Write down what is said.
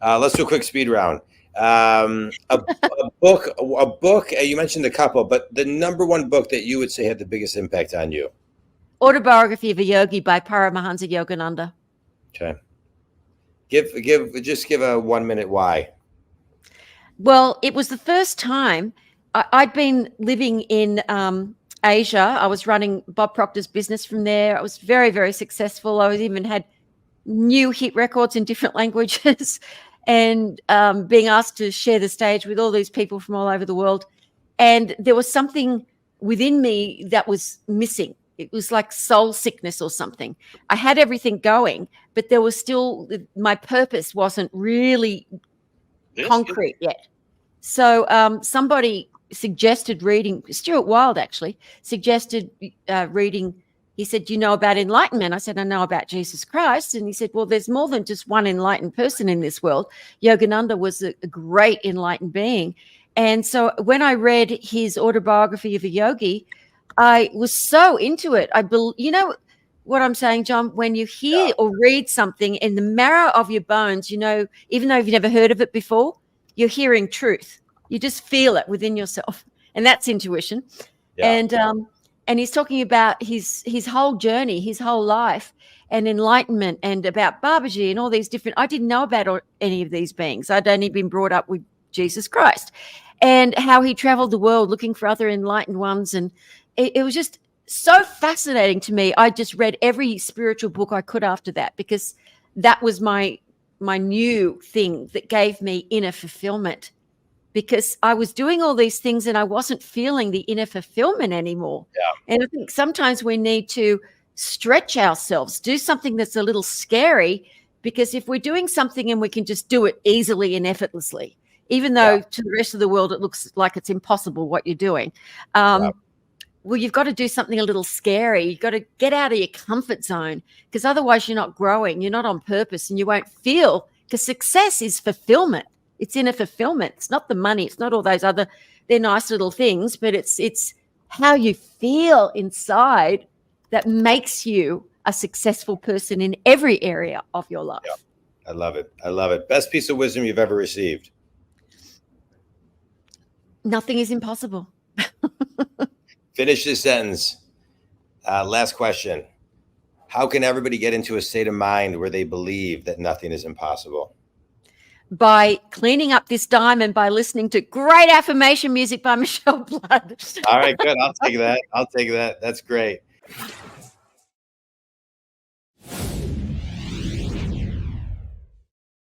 Let's do a quick speed round. A book. You mentioned a couple, but the number one book that you would say had the biggest impact on you. Autobiography of a Yogi by Paramahansa Yogananda. Okay. Give a 1 minute why. Well, it was the first time I'd been living in Asia. I was running Bob Proctor's business from there. I was very, very successful. I even had new hit records in different languages and being asked to share the stage with all these people from all over the world. And there was something within me that was missing. It was like soul sickness or something. I had everything going, but there was still, my purpose wasn't really concrete yet. So somebody suggested reading, Stuart Wilde actually suggested reading. He said, "Do you know about enlightenment?" I said, "I know about Jesus Christ." And he said, "Well, there's more than just one enlightened person in this world. Yogananda was a great enlightened being." And so when I read his autobiography of a yogi, I was so into it. You know what I'm saying, John? When you hear or read something in the marrow of your bones, you know, even though you've never heard of it before, you're hearing truth. You just feel it within yourself. And that's intuition. Yeah. And he's talking about his whole journey, his whole life and enlightenment, and about Babaji and all these different, I didn't know about any of these beings. I'd only been brought up with Jesus Christ, and how he traveled the world looking for other enlightened ones. And it was just so fascinating to me. I just read every spiritual book I could after that, because that was my new thing that gave me inner fulfillment, because I was doing all these things and I wasn't feeling the inner fulfillment anymore. Yeah. And I think sometimes we need to stretch ourselves, do something that's a little scary, because if we're doing something and we can just do it easily and effortlessly, even though to the rest of the world it looks like it's impossible what you're doing, well, you've got to do something a little scary. You've got to get out of your comfort zone, because otherwise you're not growing, you're not on purpose, and you won't feel, because success is fulfillment. It's inner fulfillment. It's not the money. It's not all those other, they're nice little things, but it's how you feel inside that makes you a successful person in every area of your life. Yeah. I love it. I love it. Best piece of wisdom you've ever received? Nothing is impossible. Finish this sentence. Last question. How can everybody get into a state of mind where they believe that nothing is impossible? By cleaning up this diamond, by listening to great affirmation music by Michele Blood. All right, good. I'll take that. That's great.